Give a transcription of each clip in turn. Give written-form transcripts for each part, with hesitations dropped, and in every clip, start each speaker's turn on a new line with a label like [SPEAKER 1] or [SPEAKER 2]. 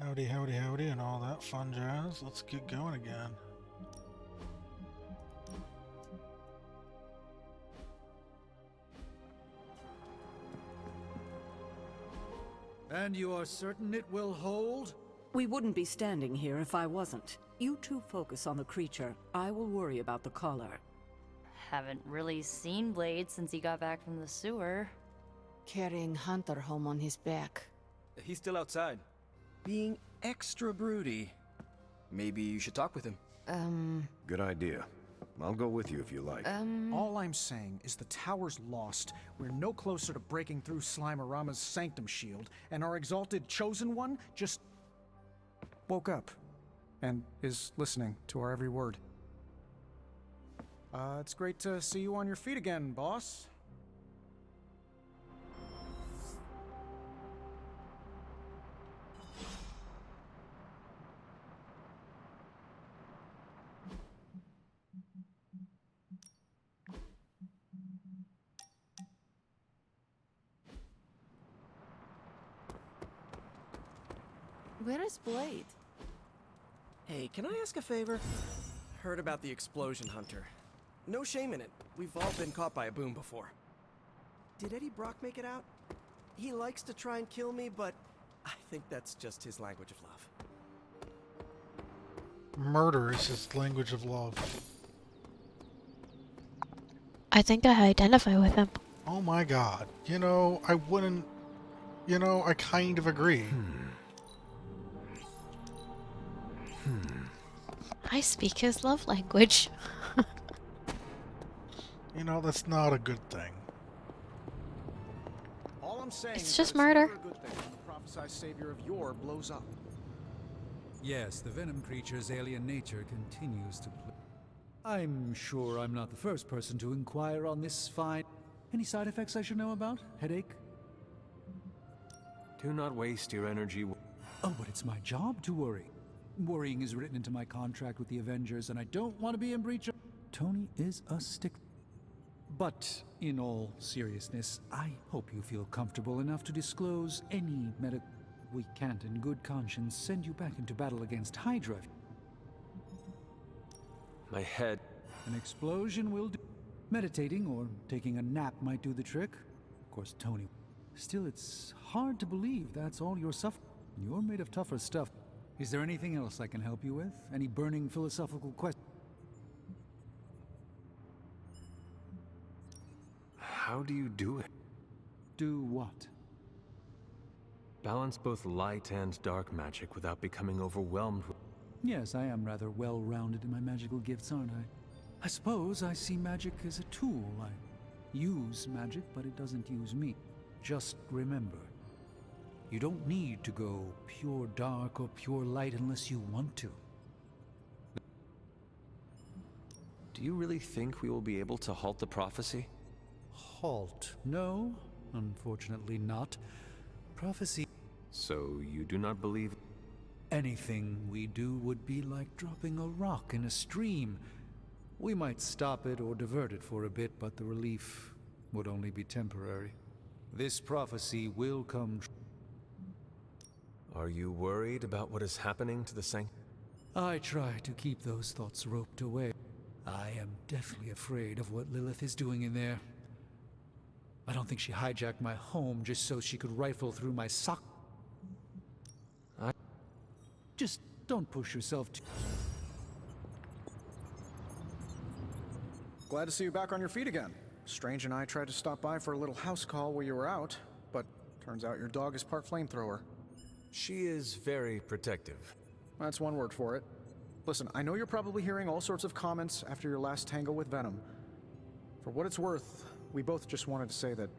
[SPEAKER 1] Howdy, howdy, howdy, and all that fun jazz. Let's get going again.
[SPEAKER 2] And you are certain it will hold?
[SPEAKER 3] We wouldn't be standing here if I wasn't. You two focus on the creature. I will worry about the collar.
[SPEAKER 4] Haven't really seen Blade since he got back from the sewer.
[SPEAKER 5] Carrying Hunter home on his back.
[SPEAKER 6] He's still outside. Being extra broody. Maybe you should talk with him.
[SPEAKER 7] Good idea. I'll go with you if you like.
[SPEAKER 8] All I'm saying is the tower's lost. We're no closer to breaking through Slimerama's sanctum shield, and our exalted chosen one just woke up and is listening to our every word. It's great to see you on your feet again, boss.
[SPEAKER 5] Where is Blade?
[SPEAKER 6] Hey, can I ask a favor? Heard about the explosion hunter. No shame in it. We've all been caught by a boom before. Did Eddie Brock make it out? He likes to try and kill me, but I think that's just his language of love.
[SPEAKER 1] Murder is his language of love.
[SPEAKER 9] I think I identify with him.
[SPEAKER 1] Oh my god. You know, I wouldn't... You know, I kind of agree.
[SPEAKER 9] I speak his love language.
[SPEAKER 1] You know, that's not a good thing.
[SPEAKER 8] All I'm saying
[SPEAKER 9] It's
[SPEAKER 8] is
[SPEAKER 9] just
[SPEAKER 8] that
[SPEAKER 9] murder.
[SPEAKER 8] never a good thing when the prophesied savior of yore blows up.
[SPEAKER 2] Yes, the venom creature's alien nature continues to play. I'm sure I'm not the first person to inquire on this fine. Any side effects I should know about? Headache?
[SPEAKER 7] Do not waste your energy.
[SPEAKER 2] Oh, but it's my job to worry. Worrying is written into my contract with the Avengers, and I don't want to be in breach of... Tony is a stick. But, in all seriousness, I hope you feel comfortable enough to disclose any medical... We can't in good conscience send you back into battle against Hydra.
[SPEAKER 7] My head.
[SPEAKER 2] An explosion will do. Meditating or taking a nap might do the trick. Of course, Tony. Still, it's hard to believe that's all you're suffering. You're made of tougher stuff. Is there anything else I can help you with? Any burning philosophical questions?
[SPEAKER 7] How do you do it?
[SPEAKER 2] Do what?
[SPEAKER 7] Balance both light and dark magic without becoming overwhelmed with...
[SPEAKER 2] Yes, I am rather well-rounded in my magical gifts, aren't I? I suppose I see magic as a tool. I use magic, but it doesn't use me. Just remember, you don't need to go pure dark or pure light unless you want to.
[SPEAKER 7] Do you really think we will be able to halt the prophecy?
[SPEAKER 2] Halt? No, unfortunately not. Prophecy...
[SPEAKER 7] So you do not believe...
[SPEAKER 2] Anything we do would be like dropping a rock in a stream. We might stop it or divert it for a bit, but the relief would only be temporary. This prophecy will come true.
[SPEAKER 7] Are you worried about what is happening to the Sanct...
[SPEAKER 2] I try to keep those thoughts roped away. I am deathly afraid of what Lilith is doing in there. I don't think she hijacked my home just so she could rifle through my sock. Just don't push yourself too...
[SPEAKER 8] Glad to see you back on your feet again. Strange and I tried to stop by for a little house call while you were out, but turns out your dog is part flamethrower.
[SPEAKER 7] She is very protective.
[SPEAKER 8] That's one word for it. Listen, I know you're probably hearing all sorts of comments after your last tangle with Venom. For what it's worth, we both just wanted to say that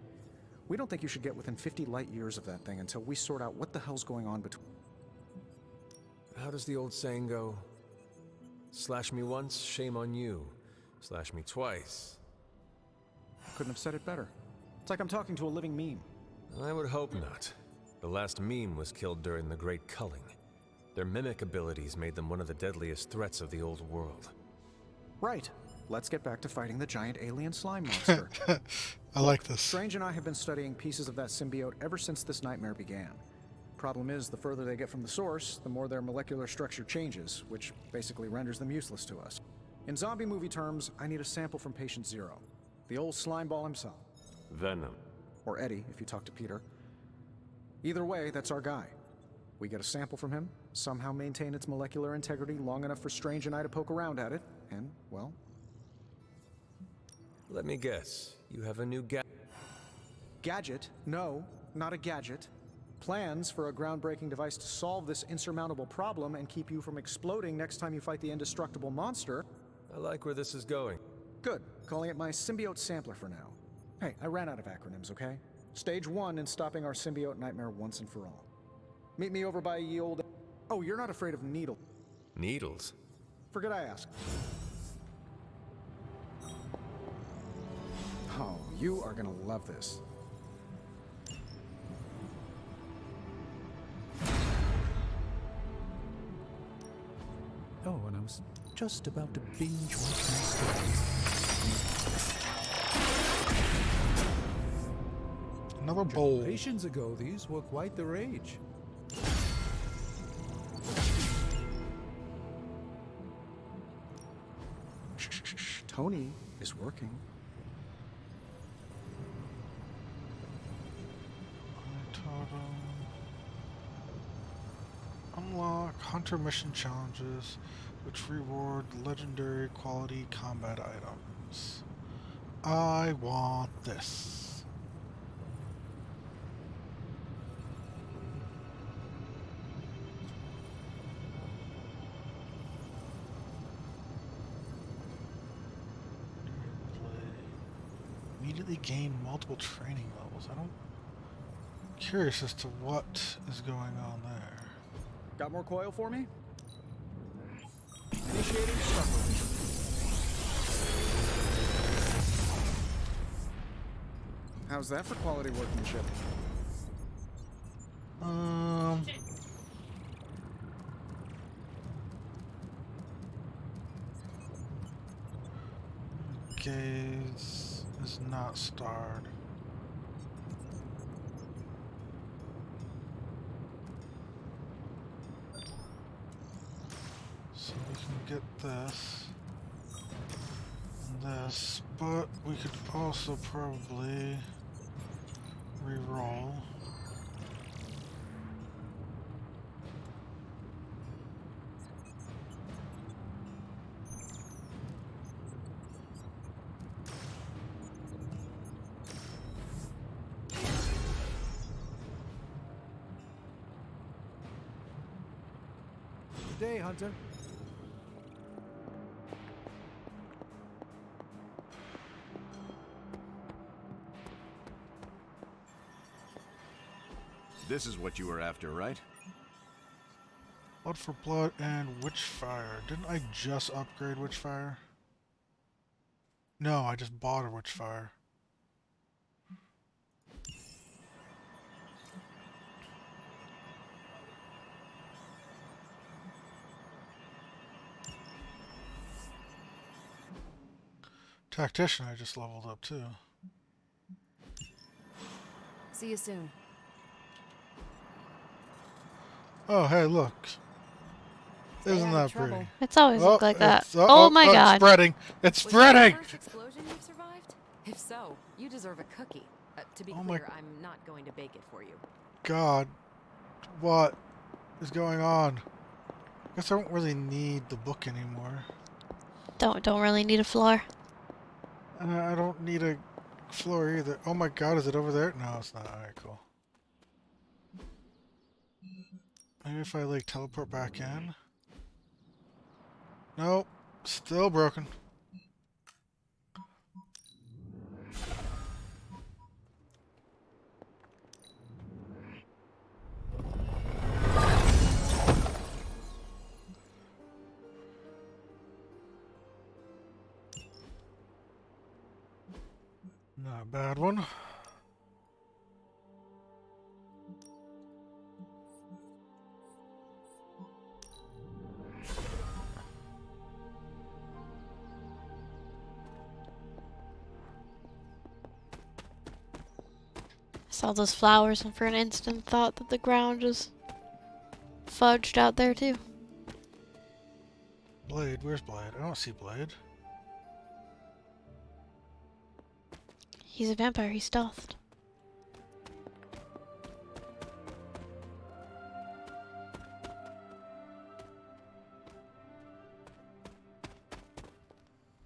[SPEAKER 8] we don't think you should get within 50 light years of that thing until we sort out what the hell's going on between...
[SPEAKER 7] How does the old saying go? Slash me once, shame on you. Slash me twice.
[SPEAKER 8] Couldn't have said it better. It's like I'm talking to a living meme.
[SPEAKER 7] I would hope not. The last meme was killed during the Great Culling. Their mimic abilities made them one of the deadliest threats of the old world.
[SPEAKER 8] Right. Let's get back to fighting the giant alien slime monster.
[SPEAKER 1] I like this.
[SPEAKER 8] Strange and I have been studying pieces of that symbiote ever since this nightmare began. Problem is, the further they get from the source, the more their molecular structure changes, which basically renders them useless to us. In zombie movie terms, I need a sample from Patient Zero. The old slime ball himself.
[SPEAKER 7] Venom.
[SPEAKER 8] Or Eddie, if you talk to Peter. Either way, that's our guy. We get a sample from him, somehow maintain its molecular integrity long enough for Strange and I to poke around at it, and, well...
[SPEAKER 7] Let me guess. You have a new
[SPEAKER 8] Gadget? No, not a gadget. Plans for a groundbreaking device to solve this insurmountable problem and keep you from exploding next time you fight the indestructible monster.
[SPEAKER 7] I like where this is going.
[SPEAKER 8] Good. Calling it my symbiote sampler for now. Hey, I ran out of acronyms, okay? Stage 1 in stopping our symbiote nightmare once and for all. Meet me over by ye old... Oh, you're not afraid of needle.
[SPEAKER 7] Needles?
[SPEAKER 8] Forget I asked. Oh, you are gonna love this.
[SPEAKER 2] Oh, and I was just about to binge watch my stories.
[SPEAKER 1] Another bowl.
[SPEAKER 2] Generations ago, these were quite the rage.
[SPEAKER 8] Shh. Tony is working.
[SPEAKER 1] Unlock Hunter mission challenges, which reward legendary quality combat items. I want this. Immediately gain multiple training levels. I'm curious as to what is going on there.
[SPEAKER 8] Got more coil for me? Initiating struggle. How's that for quality workmanship?
[SPEAKER 1] Gaze is not starred. So we can get this and this, but we could also probably re-roll.
[SPEAKER 2] Good day, Hunter.
[SPEAKER 10] This is what you were after, right?
[SPEAKER 1] Blood for blood and Witchfire. Didn't I just upgrade Witchfire? No, I just bought a Witchfire. Tactician I just leveled up too.
[SPEAKER 5] See you soon.
[SPEAKER 1] Oh, hey, look. Isn't that
[SPEAKER 5] trouble.
[SPEAKER 1] pretty?
[SPEAKER 9] It's always looked like that.
[SPEAKER 1] It's-
[SPEAKER 9] Oh my
[SPEAKER 1] It's
[SPEAKER 9] god.
[SPEAKER 1] spreading. It's
[SPEAKER 5] Was that the
[SPEAKER 1] spreading.
[SPEAKER 5] first explosion you've survived? If so, you deserve a cookie. To be
[SPEAKER 1] Oh my-
[SPEAKER 5] clear, I'm not going to bake it for you.
[SPEAKER 1] God. What is going on? I guess I don't really need the book anymore.
[SPEAKER 9] Don't really need a floor.
[SPEAKER 1] I don't need a floor either. Oh my god, is it over there? No, it's not. Alright, cool. Maybe if I like teleport back in. Nope. Still broken. Not a bad one.
[SPEAKER 9] Saw those flowers and for an instant thought that the ground was fudged out there too.
[SPEAKER 1] Blade, where's Blade? I don't see Blade.
[SPEAKER 9] He's a vampire, he's stealthed.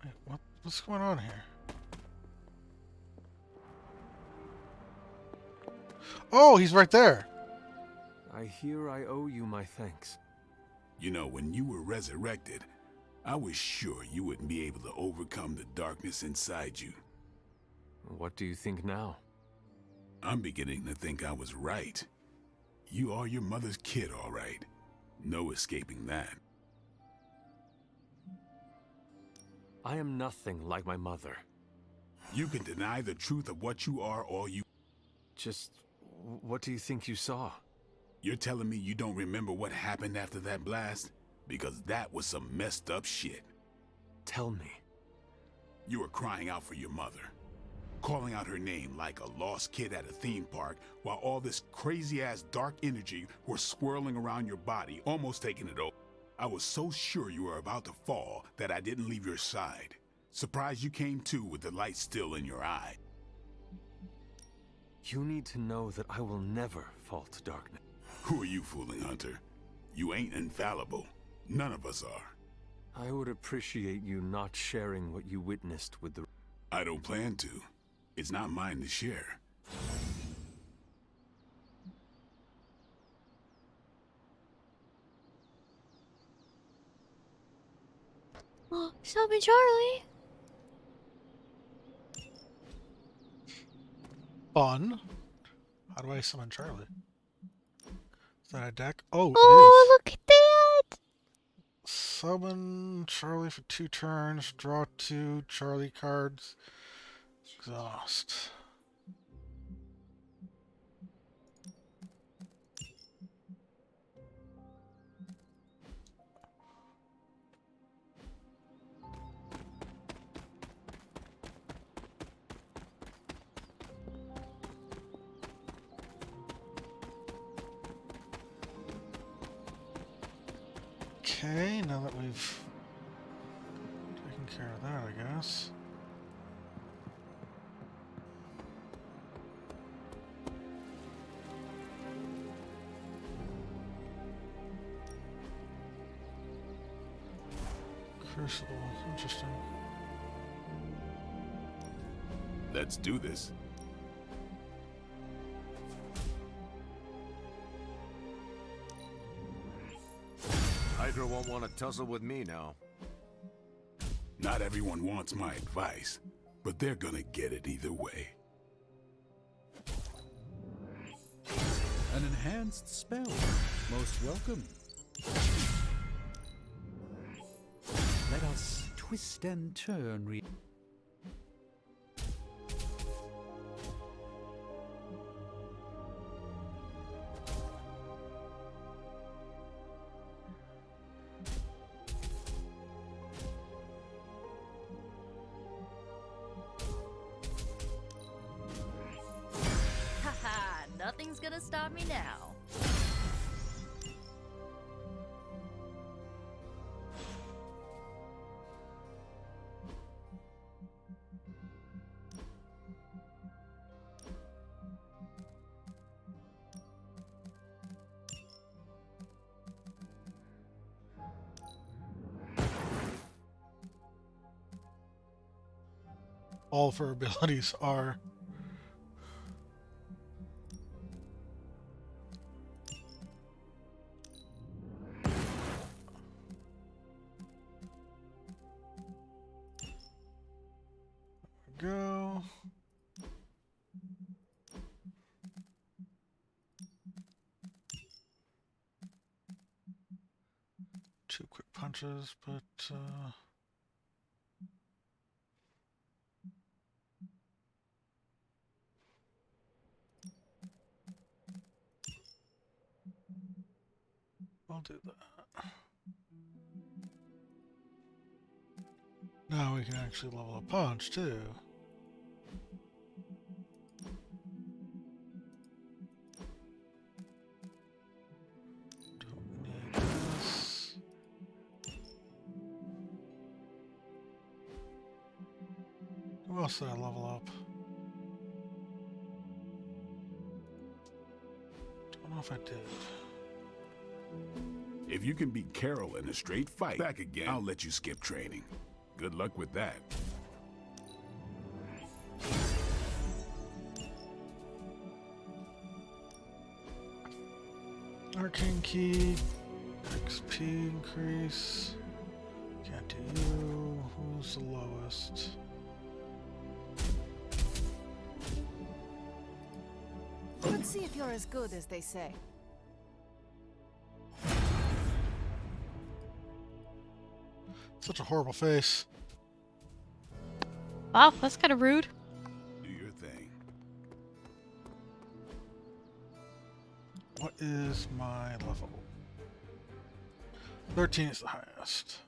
[SPEAKER 1] Wait, what's going on here? Oh, he's right there.
[SPEAKER 7] I hear I owe you my thanks.
[SPEAKER 11] You know, when you were resurrected, I was sure you wouldn't be able to overcome the darkness inside you.
[SPEAKER 7] What do you think now?
[SPEAKER 11] I'm beginning to think I was right. You are your mother's kid, all right. No escaping that.
[SPEAKER 7] I am nothing like my mother.
[SPEAKER 11] You can deny the truth of what you are all you...
[SPEAKER 7] Just, what do you think you saw?
[SPEAKER 11] You're telling me you don't remember what happened after that blast? Because that was some messed up shit.
[SPEAKER 7] Tell me.
[SPEAKER 11] You were crying out for your mother. Calling out her name like a lost kid at a theme park while all this crazy-ass dark energy was swirling around your body, almost taking it over. I was so sure you were about to fall that I didn't leave your side. Surprised you came to with the light still in your eye.
[SPEAKER 7] You need to know that I will never fall to darkness.
[SPEAKER 11] Who are you fooling, Hunter? You ain't infallible. None of us are.
[SPEAKER 7] I would appreciate you not sharing what you witnessed with the...
[SPEAKER 11] I don't plan to. It's not mine to share.
[SPEAKER 9] Oh, summon Charlie!
[SPEAKER 1] Fun. How do I summon Charlie? Is that a deck? Oh,
[SPEAKER 9] Oh,
[SPEAKER 1] it is.
[SPEAKER 9] look at that!
[SPEAKER 1] Summon Charlie for 2 turns. Draw 2 Charlie cards. Exhaust. Okay, now that we've taken care of that, I guess. Crucible, interesting.
[SPEAKER 11] Let's do this.
[SPEAKER 10] Hydra won't want to tussle with me now.
[SPEAKER 11] Not everyone wants my advice, but they're gonna get it either way.
[SPEAKER 2] An enhanced spell. Most welcome. Let us twist and turn.
[SPEAKER 4] Haha, nothing's gonna stop me now.
[SPEAKER 1] All of her abilities are... Go. Two quick punches, but I'll do that. Now we can actually level a punch too. Who else did I level up? Don't know if I did.
[SPEAKER 11] If you can beat Carol in a straight fight back again, I'll let you skip training. Good luck with that.
[SPEAKER 1] Arcane key, XP increase. Can't do you. Who's the lowest?
[SPEAKER 5] Let's see if you're as good as they say.
[SPEAKER 1] Such a horrible face.
[SPEAKER 9] Wow, that's kind of rude.
[SPEAKER 11] Do your thing.
[SPEAKER 1] What is my level? 13 is the highest.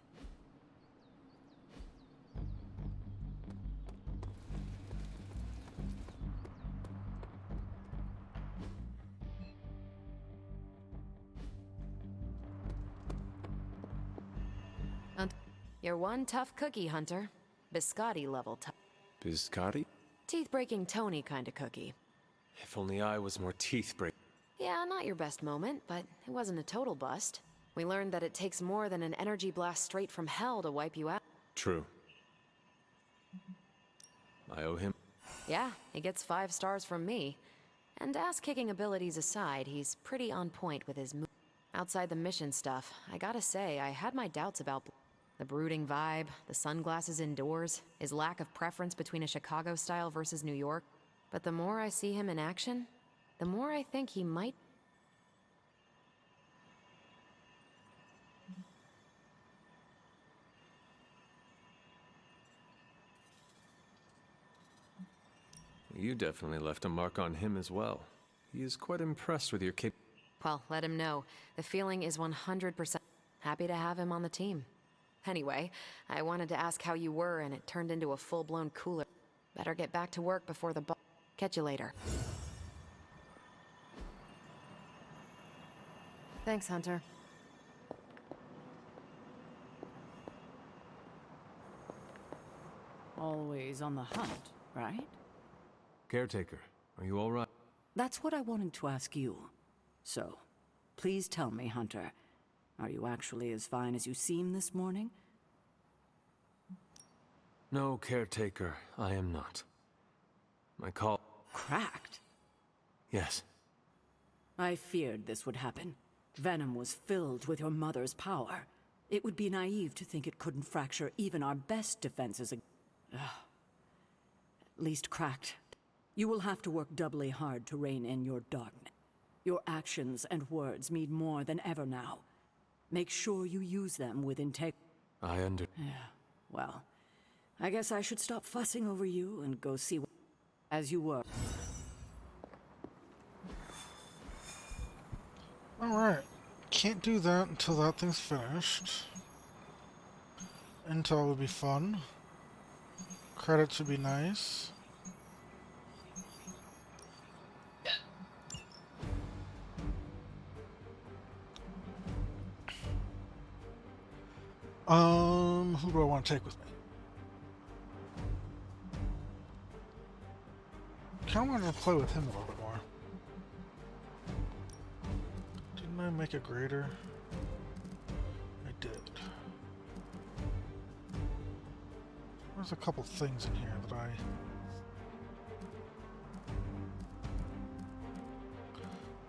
[SPEAKER 5] You're one tough cookie, Hunter. Biscotti level tough.
[SPEAKER 7] Biscotti?
[SPEAKER 5] Teeth-breaking Tony kind of cookie.
[SPEAKER 7] If only I was more teeth-break.
[SPEAKER 5] Yeah, not your best moment, but it wasn't a total bust. We learned that it takes more than an energy blast straight from hell to wipe you out.
[SPEAKER 7] True. I owe him.
[SPEAKER 5] Yeah, he gets 5 stars from me. And ass-kicking abilities aside, he's pretty on point with his moves. Outside the mission stuff, I gotta say, I had my doubts about the brooding vibe, the sunglasses indoors, his lack of preference between a Chicago style versus New York. But the more I see him in action, the more I think he might.
[SPEAKER 7] You definitely left a mark on him as well. He is quite impressed with your
[SPEAKER 5] Well, let him know. The feeling is 100% happy to have him on the team. Anyway, I wanted to ask how you were, and it turned into a full-blown cooler. Better get back to work before the ball. Catch you later. Thanks, Hunter.
[SPEAKER 3] Always on the hunt, right?
[SPEAKER 7] Caretaker, are you all right?
[SPEAKER 3] That's what I wanted to ask you. So, please tell me, Hunter, are you actually as fine as you seem this morning?
[SPEAKER 7] No, Caretaker, I am not. My call...
[SPEAKER 3] Cracked?
[SPEAKER 7] Yes.
[SPEAKER 3] I feared this would happen. Venom was filled with your mother's power. It would be naive to think it couldn't fracture even our best defenses. At least cracked. You will have to work doubly hard to rein in your darkness. Your actions and words mean more than ever now. Make sure you use them with integrity. Well, I guess I should stop fussing over you and go see what... as you were.
[SPEAKER 1] Alright. Can't do that until that thing's finished. Intel would be fun. Credits would be nice. Who do I want to take with me? Kinda wanted to play with him a little bit more. Didn't I make a grader? I did. There's a couple things in here that I...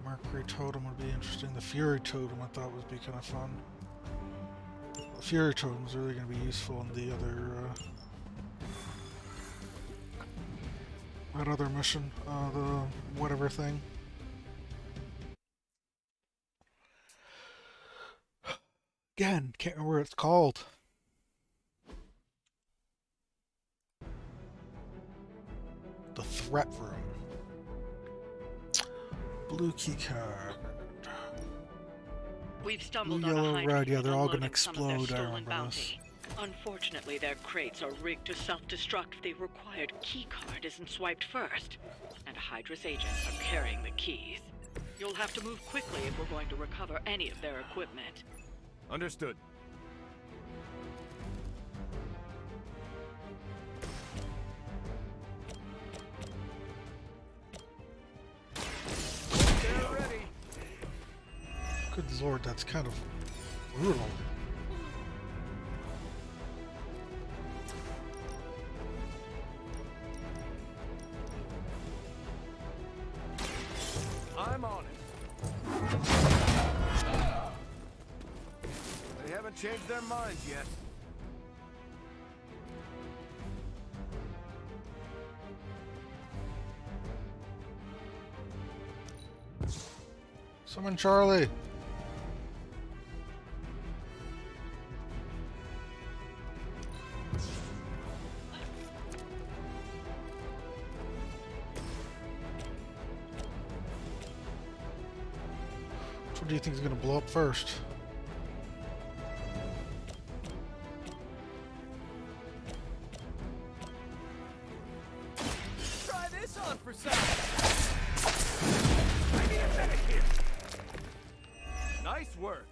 [SPEAKER 1] Mercury Totem would be interesting. The Fury Totem I thought would be kind of fun. The Fury Totem is really going to be useful in the other, that other mission, the whatever thing. Again, can't remember what it's called. The Threat Room. Blue key card.
[SPEAKER 12] We've stumbled
[SPEAKER 1] Blue,
[SPEAKER 12] on
[SPEAKER 1] yellow,
[SPEAKER 12] a hide
[SPEAKER 1] red. Yeah, they're all
[SPEAKER 12] unloading
[SPEAKER 1] gonna
[SPEAKER 12] some of their
[SPEAKER 1] explode. I
[SPEAKER 12] stolen
[SPEAKER 1] remember
[SPEAKER 12] bounty.
[SPEAKER 1] this.
[SPEAKER 12] Unfortunately, their crates are rigged to self-destruct if the required key card isn't swiped first. And Hydra's agents are carrying the keys. You'll have to move quickly if we're going to recover any of their equipment.
[SPEAKER 10] Understood.
[SPEAKER 1] Lord, that's kind of brutal.
[SPEAKER 10] I'm on it. They haven't changed their minds yet.
[SPEAKER 1] Summon Charlie. Which one do you think is going to blow up first?
[SPEAKER 6] Try this on for size. I need a medic here. Nice work.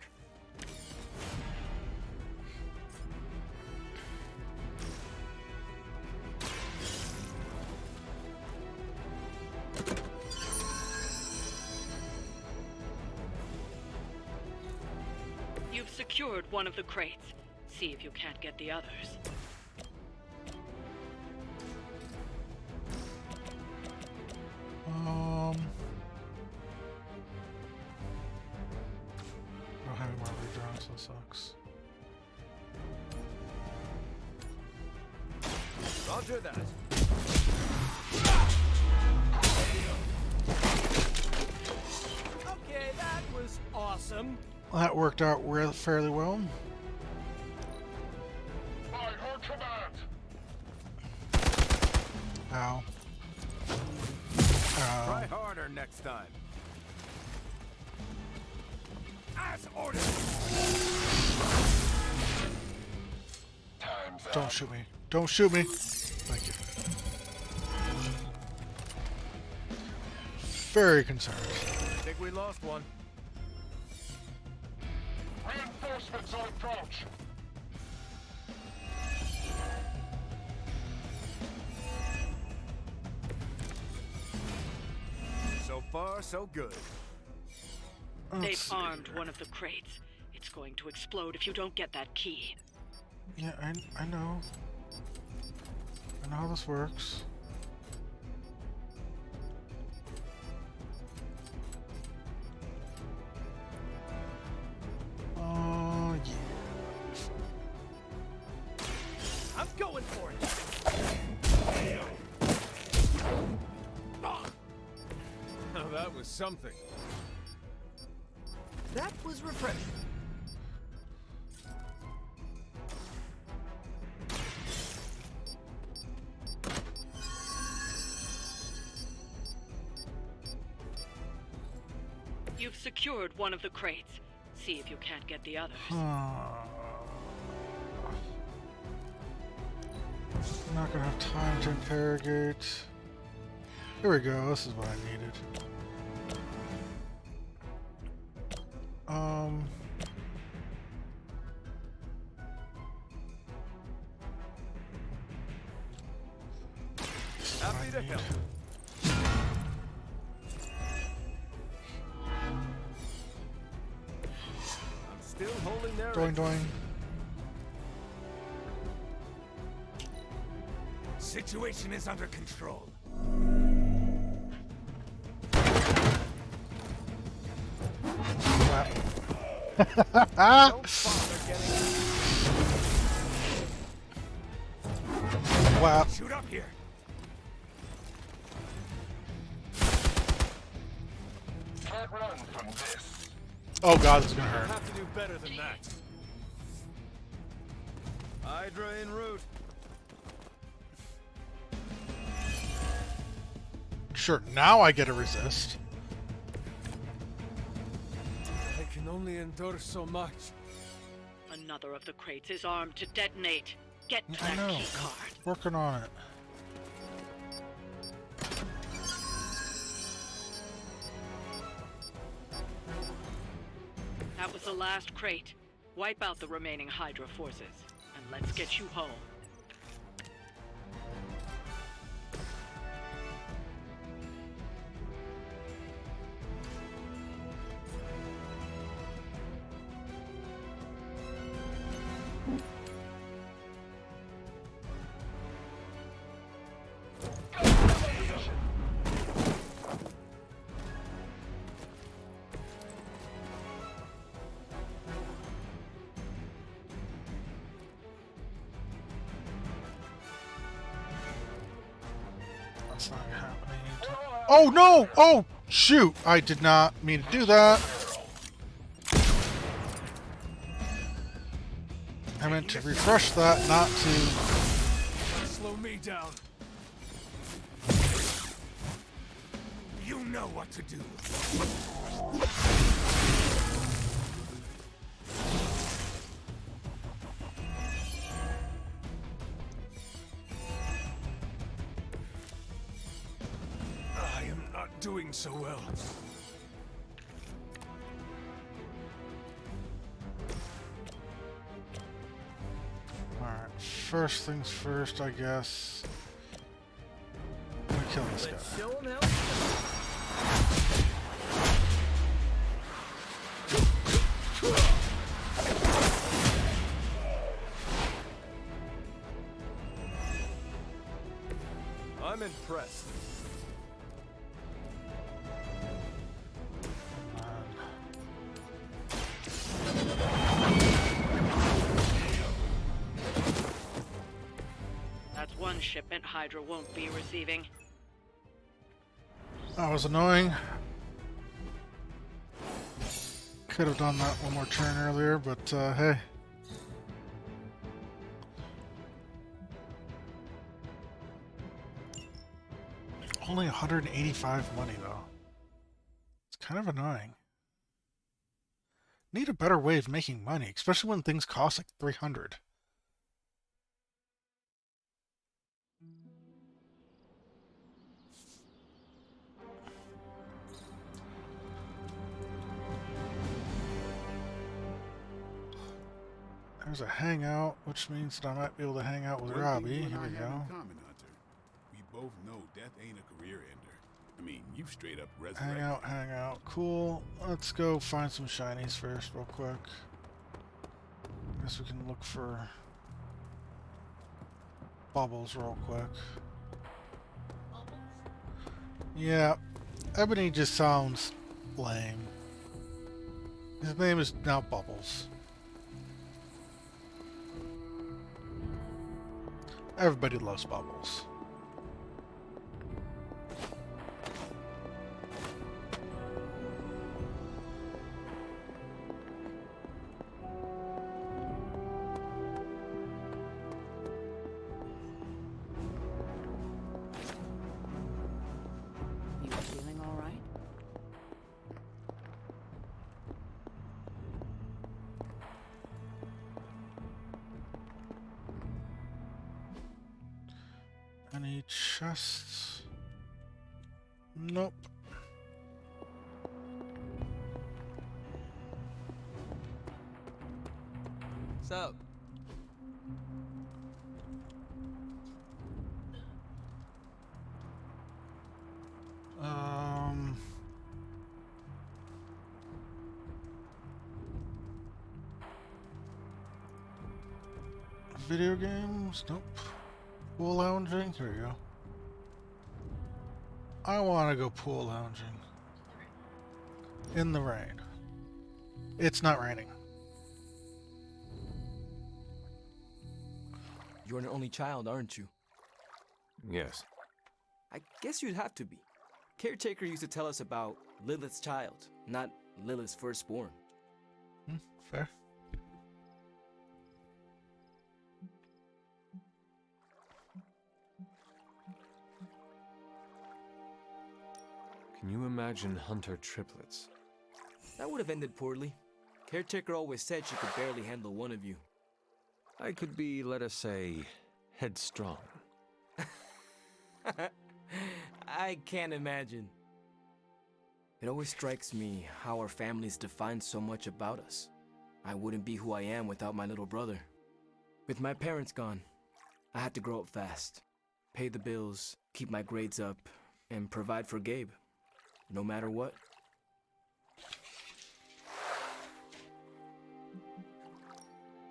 [SPEAKER 12] You've secured one of the crates. See if you can't get the others.
[SPEAKER 1] Don't have any more redrawn, so it sucks.
[SPEAKER 6] Roger that. Okay, that was awesome.
[SPEAKER 1] Well, that worked out fairly well. Ow.
[SPEAKER 10] Try harder next time. As ordered.
[SPEAKER 1] Don't shoot me. Don't shoot me. Thank you. Very concerned.
[SPEAKER 10] I think we lost one.
[SPEAKER 13] Reinforcements on approach.
[SPEAKER 10] So far, so good.
[SPEAKER 12] They've armed one of the crates. It's going to explode if you don't get that key.
[SPEAKER 1] Yeah, I know. I know how this works. Yeah.
[SPEAKER 6] I'm going for it.
[SPEAKER 10] Now that was something.
[SPEAKER 6] That was refreshing.
[SPEAKER 12] You've secured one of the crates. See if you can't get the others.
[SPEAKER 1] I'm not gonna have time to interrogate. Here we go. This is what I needed.
[SPEAKER 10] Happy to help. I'm still holding their
[SPEAKER 1] Doing, doing.
[SPEAKER 10] Situation is under control. Don't bother getting
[SPEAKER 1] Wow.
[SPEAKER 10] Shoot up here.
[SPEAKER 13] Can't run from this.
[SPEAKER 1] Oh god, this is gonna hurt.
[SPEAKER 10] Have to do better than that. Hydra en route.
[SPEAKER 1] Sure, now I get to resist.
[SPEAKER 10] I can only endure so much.
[SPEAKER 12] Another of the crates is armed to detonate. Get to
[SPEAKER 1] I
[SPEAKER 12] that
[SPEAKER 1] know.
[SPEAKER 12] key card.
[SPEAKER 1] Working on it.
[SPEAKER 12] That was the last crate. Wipe out the remaining Hydra forces, and let's get you home.
[SPEAKER 1] That's not happening. Oh no! Oh shoot! I did not mean to do that. I meant to refresh that, not to.
[SPEAKER 11] Slow me down. You know what to do. I am not doing so well.
[SPEAKER 1] Alright, first things first, I guess. I'm gonna kill this guy.
[SPEAKER 6] Show 'em how.
[SPEAKER 7] I'm impressed.
[SPEAKER 12] That's one shipment Hydra won't be receiving.
[SPEAKER 1] That was annoying. Could have done that one more turn earlier, but hey. Only 185 money though. It's kind of annoying. Need a better way of making money, especially when things cost like 300. There's a hangout, which means that I might be able to hang out with
[SPEAKER 11] One thing
[SPEAKER 1] Robbie.
[SPEAKER 11] you and
[SPEAKER 1] Here
[SPEAKER 11] I
[SPEAKER 1] we
[SPEAKER 11] have
[SPEAKER 1] go.
[SPEAKER 11] in common, Hunter. We both know death ain't a career ender. I mean, you straight up resurrected.
[SPEAKER 1] Hang out. Cool. Let's go find some shinies first, real quick. Guess we can look for bubbles real quick. Yeah, Ebony just sounds lame. His name is now Bubbles. Everybody loves Bubbles.
[SPEAKER 3] You feeling all right?
[SPEAKER 1] Any chests? Nope.
[SPEAKER 6] What's up?
[SPEAKER 1] Video games? Nope. Pool lounging? Here we go. I want to go pool lounging. In the rain. It's not raining.
[SPEAKER 14] You're an only child, aren't you?
[SPEAKER 7] Yes.
[SPEAKER 14] I guess you'd have to be. Caretaker used to tell us about Lilith's child, not Lilith's firstborn.
[SPEAKER 1] Fair.
[SPEAKER 7] Can you imagine Hunter triplets?
[SPEAKER 14] That would have ended poorly. Caretaker always said she could barely handle one of you.
[SPEAKER 7] I could be, let us say, headstrong.
[SPEAKER 14] I can't imagine. It always strikes me how our families define so much about us. I wouldn't be who I am without my little brother. With my parents gone, I had to grow up fast, pay the bills, keep my grades up, and provide for Gabe, no matter what.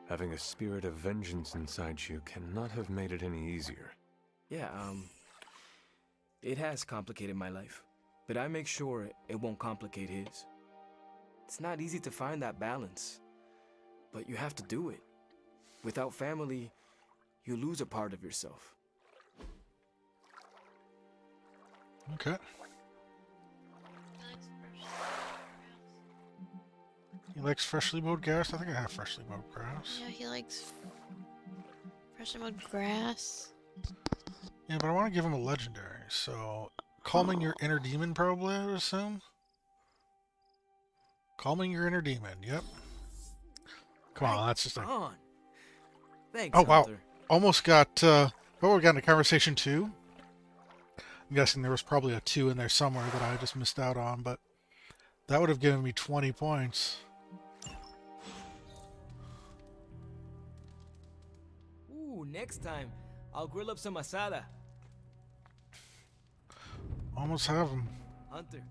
[SPEAKER 7] Having a spirit of vengeance inside you cannot have made it any easier.
[SPEAKER 14] Yeah, it has complicated my life, but I make sure it won't complicate his. It's not easy to find that balance, but you have to do it. Without family, you lose a part of yourself.
[SPEAKER 1] Okay. He likes freshly mowed grass? I think I have freshly mowed grass.
[SPEAKER 9] Yeah, he likes freshly mowed grass.
[SPEAKER 1] Yeah, but I want to give him a legendary, so... Calming your inner demon, probably, I would assume? Calming your inner demon, yep. Come on, that's just like...
[SPEAKER 14] Thanks,
[SPEAKER 1] Oh, wow.
[SPEAKER 14] Hunter.
[SPEAKER 1] Almost got, oh, we got into conversation 2. I'm guessing there was probably a 2 in there somewhere that I just missed out on, but... That would have given me 20 points.
[SPEAKER 14] Ooh, next time, I'll grill up some asada.
[SPEAKER 1] Almost have him.
[SPEAKER 14] Hunter,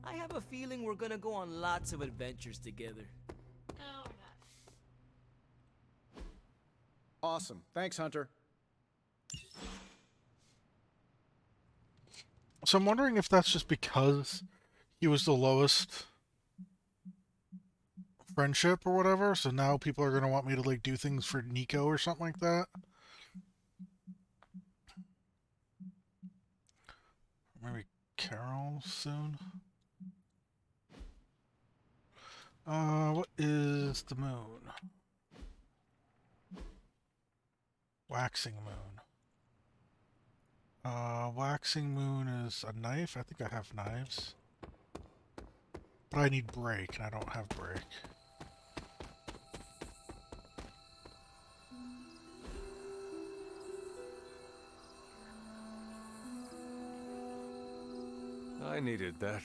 [SPEAKER 14] I have a feeling we're gonna go on lots of adventures together.
[SPEAKER 8] Awesome. Thanks, Hunter.
[SPEAKER 1] So I'm wondering if that's just because he was the lowest friendship or whatever, so now people are going to want me to like do things for Nico or something like that. Maybe Carol soon. What is the moon? Waxing moon. Waxing moon is a knife. I think I have knives. But I need break, and I don't have break.
[SPEAKER 7] I needed that.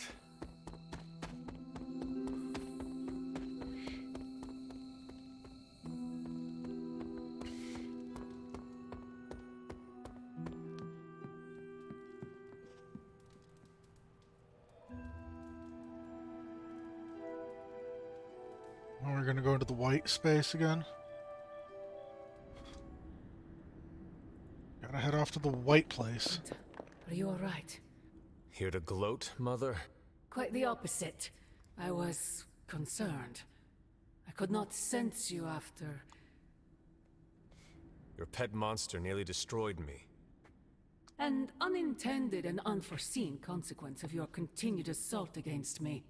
[SPEAKER 1] Now we're gonna go into the white space again. Gotta head off to the white place.
[SPEAKER 3] Are you alright?
[SPEAKER 7] Here to gloat, Mother?
[SPEAKER 3] Quite the opposite. I was concerned. I could not sense you after...
[SPEAKER 7] Your pet monster nearly destroyed me.
[SPEAKER 3] An unintended and unforeseen consequence of your continued assault against me.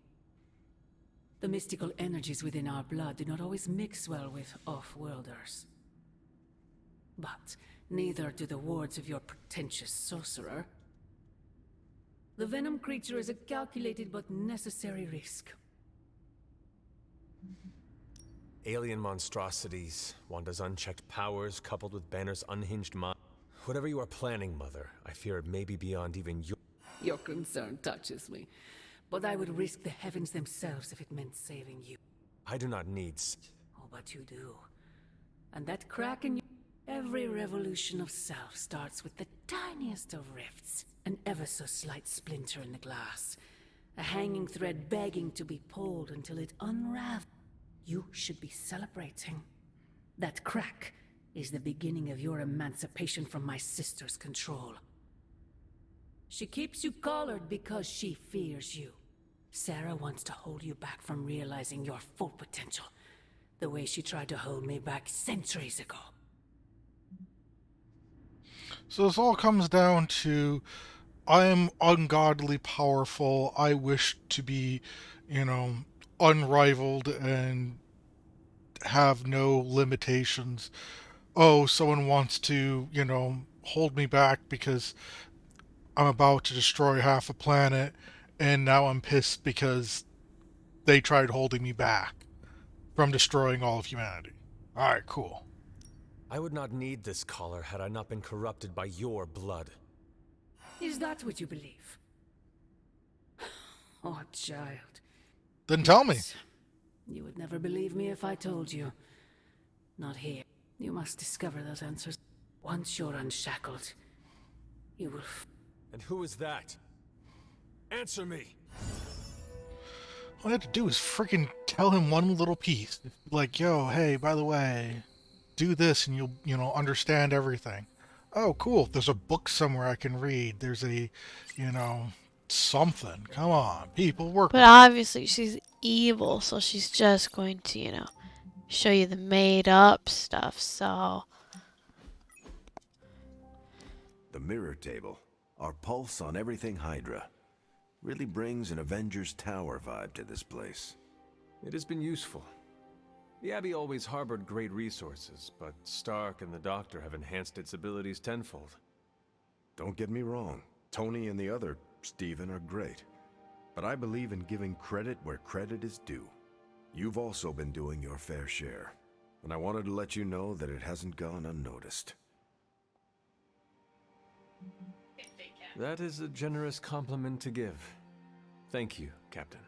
[SPEAKER 3] The mystical energies within our blood do not always mix well with off-worlders. But neither do the wards of your pretentious sorcerer. The venom creature is a calculated but necessary risk.
[SPEAKER 7] Alien monstrosities, Wanda's unchecked powers, coupled with Banner's unhinged mind. Whatever you are planning, Mother, I fear it may be beyond even your...
[SPEAKER 3] Your concern touches me, but I would risk the heavens themselves if it meant saving you.
[SPEAKER 7] I do not need...
[SPEAKER 3] Oh, but you do. And that crack in you... Every revolution of self starts with the tiniest of rifts. An ever so slight splinter in the glass. A hanging thread begging to be pulled until it unravels. You should be celebrating. That crack is the beginning of your emancipation from my sister's control. She keeps you collared because she fears you. Sarah wants to hold you back from realizing your full potential, the way she tried to hold me back centuries ago.
[SPEAKER 1] So this all comes down to, I am ungodly powerful. I wish to be, unrivaled and have no limitations. Oh, someone wants to, hold me back because I'm about to destroy half a planet, and now I'm pissed because they tried holding me back from destroying all of humanity. Alright, cool.
[SPEAKER 7] I would not need this collar had I not been corrupted by your blood.
[SPEAKER 3] Is that what you believe? Oh, child.
[SPEAKER 1] Then tell me.
[SPEAKER 3] You would never believe me if I told you. Not here. You must discover those answers. Once you're unshackled, you will...
[SPEAKER 7] And who is that? Answer me!
[SPEAKER 1] All I have to do is freaking tell him one little piece. Like, yo, hey, by the way, do this and you'll, understand everything. Oh, cool. There's a book somewhere I can read. There's a, something. Come on, people, work.
[SPEAKER 9] But obviously she's evil, so she's just going to, show you the made up stuff, so...
[SPEAKER 10] The mirror table. Our pulse on everything Hydra. Really brings an Avengers Tower vibe to this place.
[SPEAKER 7] It has been useful. The Abbey always harbored great resources, but Stark and the Doctor have enhanced its abilities tenfold.
[SPEAKER 10] Don't get me wrong, Tony and the other Stephen are great. But I believe in giving credit where credit is due. You've also been doing your fair share, and I wanted to let you know that it hasn't gone unnoticed.
[SPEAKER 7] That is a generous compliment to give. Thank you, Captain.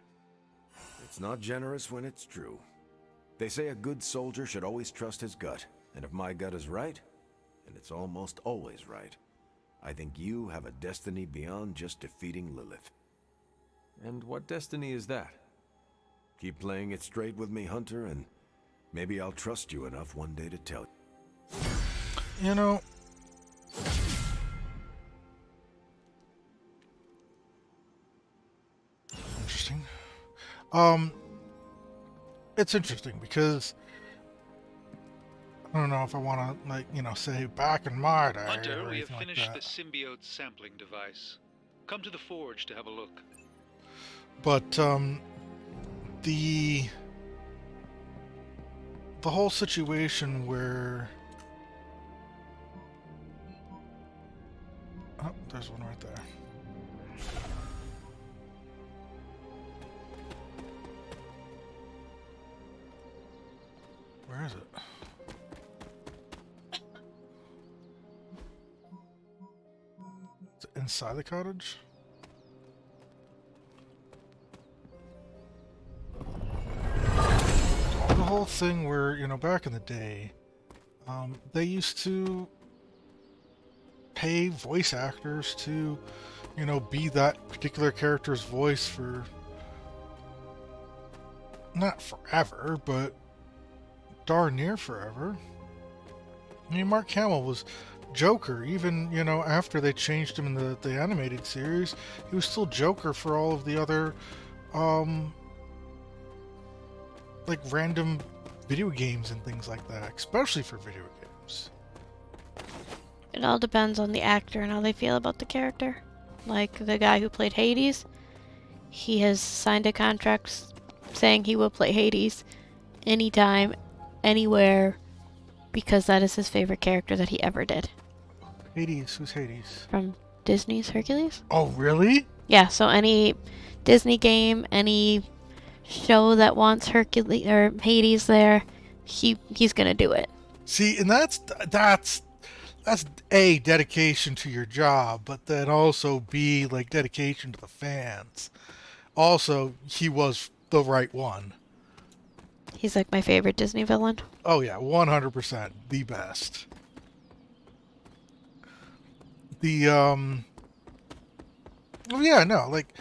[SPEAKER 10] It's not generous when it's true. They say a good soldier should always trust his gut, and if my gut is right, and it's almost always right, I think you have a destiny beyond just defeating Lilith.
[SPEAKER 7] And what destiny is that?
[SPEAKER 10] Keep playing it straight with me, Hunter, and maybe I'll trust you enough one day to tell you.
[SPEAKER 1] You know, interesting. It's interesting because I don't know if I want to, like, say back in my day.
[SPEAKER 2] Hunter, we have
[SPEAKER 1] like
[SPEAKER 2] finished
[SPEAKER 1] that.
[SPEAKER 2] the symbiote sampling device. Come to the forge to have a look.
[SPEAKER 1] But the whole situation where there's one right there. Where is it? Is it inside the cottage? The whole thing where, back in the day, they used to pay voice actors to, be that particular character's voice for not forever, but darn near forever. I mean, Mark Hamill was Joker, even, after they changed him in the animated series, he was still Joker for all of the other, like, random video games and things like that, especially for video games.
[SPEAKER 9] It all depends on the actor and how they feel about the character. Like the guy who played Hades, he has signed a contract saying he will play Hades anytime, anywhere, because that is his favorite character that he ever did.
[SPEAKER 1] Hades? Who's Hades?
[SPEAKER 9] From Disney's Hercules?
[SPEAKER 1] Oh, really?
[SPEAKER 9] Yeah, so any Disney game, any show that wants Hercules or Hades there, he's gonna do it.
[SPEAKER 1] See, and that's A, dedication to your job, but then also B, like, dedication to the fans. Also, he was the right one.
[SPEAKER 9] He's like my favorite Disney villain.
[SPEAKER 1] Oh yeah, 100% the best. Oh yeah, no, like,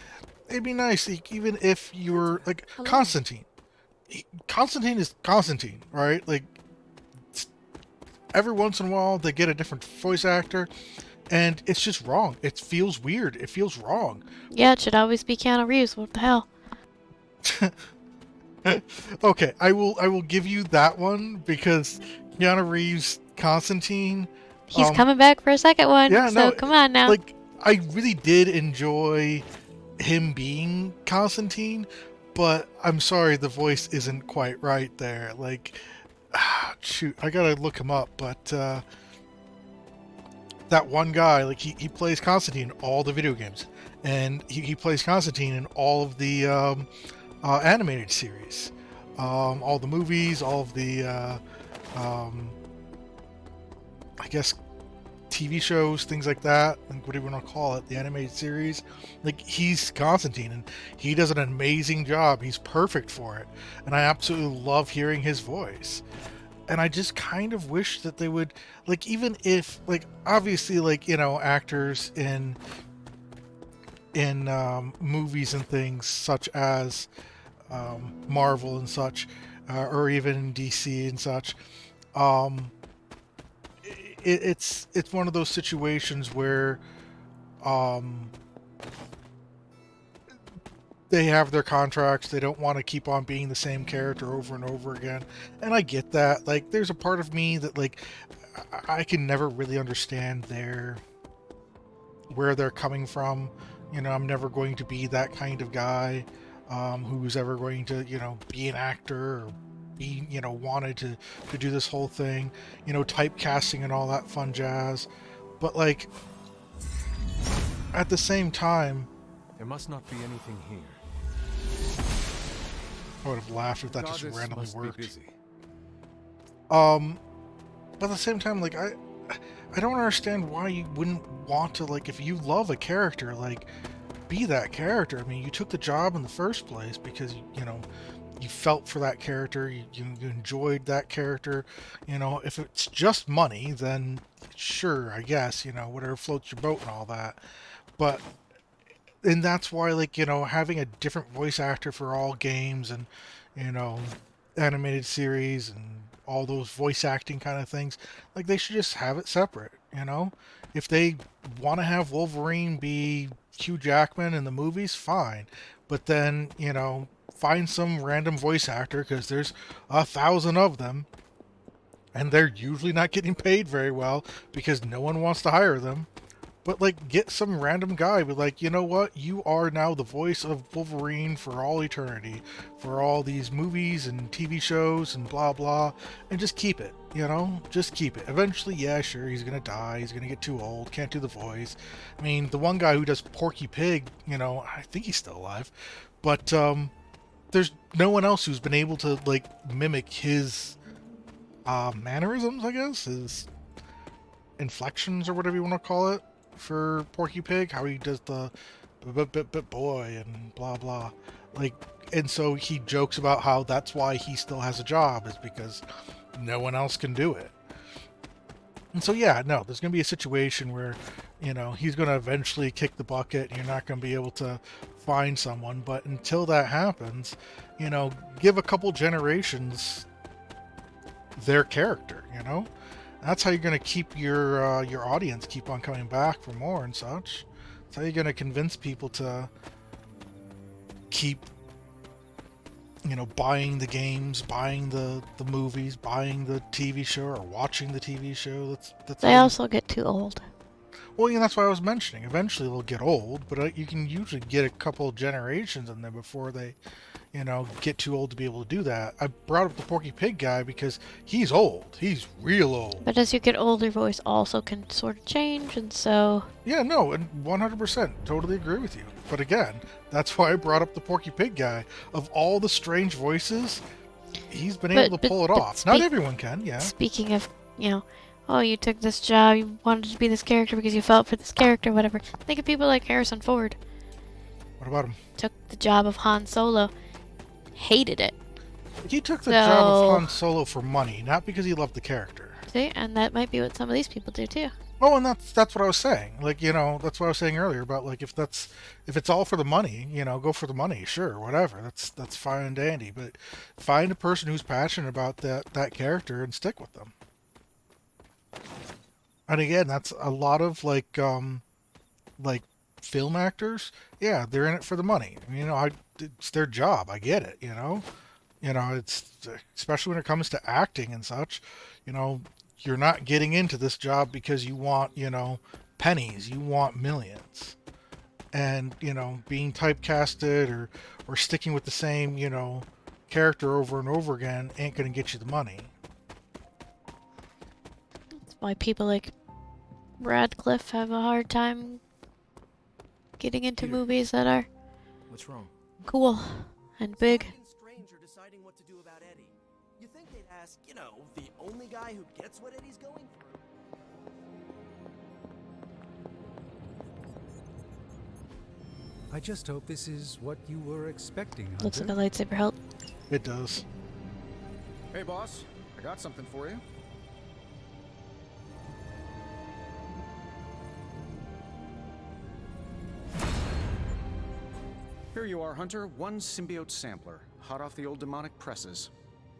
[SPEAKER 1] it'd be nice, even if you were, like,
[SPEAKER 9] Hello.
[SPEAKER 1] Constantine. Constantine is Constantine, right? Like, every once in a while, they get a different voice actor, and it's just wrong. It feels weird. It feels wrong.
[SPEAKER 9] Yeah, it should always be Keanu Reeves. What the hell?
[SPEAKER 1] Okay, I will give you that one, because Keanu Reeves, Constantine...
[SPEAKER 9] He's coming back for a second one,
[SPEAKER 1] yeah,
[SPEAKER 9] so
[SPEAKER 1] no,
[SPEAKER 9] come on now.
[SPEAKER 1] Like, I really did enjoy him being Constantine, but I'm sorry, the voice isn't quite right there. Like, shoot, I gotta look him up, but that one guy, like, he plays Constantine in all the video games, and he plays Constantine in all of the animated series, all the movies, all of the I guess TV shows, things like that, like, what do you want to call it, the animated series. Like, he's Constantine, and he does an amazing job. He's perfect for it, and I absolutely love hearing his voice. And I just kind of wish that they would, like, even if, like, obviously, like, actors in movies and things such as Marvel and such, or even DC and such, it's one of those situations where they have their contracts, they don't want to keep on being the same character over and over again, and I get that. Like, there's a part of me that, like, I can never really understand their where they're coming from. I'm never going to be that kind of guy who's ever going to, be an actor or be, wanted to do this whole thing, typecasting and all that fun jazz. But, like, at the same time,
[SPEAKER 7] There must not be anything here.
[SPEAKER 1] I would have laughed if that just
[SPEAKER 7] Goddess
[SPEAKER 1] randomly
[SPEAKER 7] must
[SPEAKER 1] worked.
[SPEAKER 7] be busy.
[SPEAKER 1] But at the same time, like, I don't understand why you wouldn't want to, like, if you love a character, like, be that character. I mean, you took the job in the first place because, you felt for that character, you enjoyed that character. If it's just money, then sure, I guess, whatever floats your boat and all that. But, and that's why, like, having a different voice actor for all games and, you know, animated series and all those voice acting kind of things, like, they should just have it separate. If they want to have Wolverine be Hugh Jackman in the movies, fine. But then, find some random voice actor, because there's 1,000 of them, and they're usually not getting paid very well because no one wants to hire them. But, like, get some random guy, but, like, you know what? You are now the voice of Wolverine for all eternity, for all these movies and TV shows and blah blah, and just keep it, Just keep it. Eventually, yeah, sure, he's gonna die, he's gonna get too old, can't do the voice. I mean, the one guy who does Porky Pig, I think he's still alive, but, there's no one else who's been able to, like, mimic his, mannerisms, I guess, his inflections or whatever you want to call it for Porky Pig, how he does the boy and blah blah, like, and so he jokes about how that's why he still has a job, is because no one else can do it. And so yeah, no, there's gonna be a situation where, he's gonna eventually kick the bucket and you're not gonna be able to find someone. But until that happens, give a couple generations their character. That's how you're going to keep your audience keep on coming back for more and such. That's how you're going to convince people to keep, buying the games, buying the movies, buying the TV show, or watching the TV show. That's
[SPEAKER 9] They also get too old.
[SPEAKER 1] Well, that's why I was mentioning. Eventually they'll get old, but you can usually get a couple generations in there before they, get too old to be able to do that. I brought up the Porky Pig guy because he's old. He's real old.
[SPEAKER 9] But as you get older, your voice also can sort of change, and so...
[SPEAKER 1] Yeah, no, and 100%. Totally agree with you. But again, that's why I brought up the Porky Pig guy. Of all the strange voices, he's been able to pull it off. Not everyone can, yeah.
[SPEAKER 9] Speaking of, oh, you took this job, you wanted to be this character because you felt for this character, whatever. Think of people like Harrison Ford.
[SPEAKER 1] What about him?
[SPEAKER 9] Took the job of Han Solo. Hated it.
[SPEAKER 1] He took the job of Han Solo for money, not because he loved the character.
[SPEAKER 9] See, and that might be what some of these people do too.
[SPEAKER 1] Oh, and that's what I was saying. Like, that's what I was saying earlier about, like, if it's all for the money, go for the money, sure, whatever. That's fine and dandy. But find a person who's passionate about that character and stick with them. And again, that's a lot of like film actors. Yeah, they're in it for the money. It's their job. I get it. It's especially when it comes to acting and such. You're not getting into this job because you want, pennies. You want millions. And, being typecasted or sticking with the same, character over and over again ain't going to get you the money.
[SPEAKER 9] That's why people like Radcliffe have a hard time getting into movies that are...
[SPEAKER 14] What's wrong?
[SPEAKER 9] Cool and big.
[SPEAKER 6] Stranger deciding what to do about Eddie. You think they'd ask, the only guy who gets what Eddie's going through?
[SPEAKER 2] I just hope this is what you were expecting, Hunter.
[SPEAKER 9] Looks like a lightsaber hilt.
[SPEAKER 1] It does.
[SPEAKER 8] Hey, boss. I got something for you. Here you are, Hunter. One symbiote sampler, hot off the old demonic presses.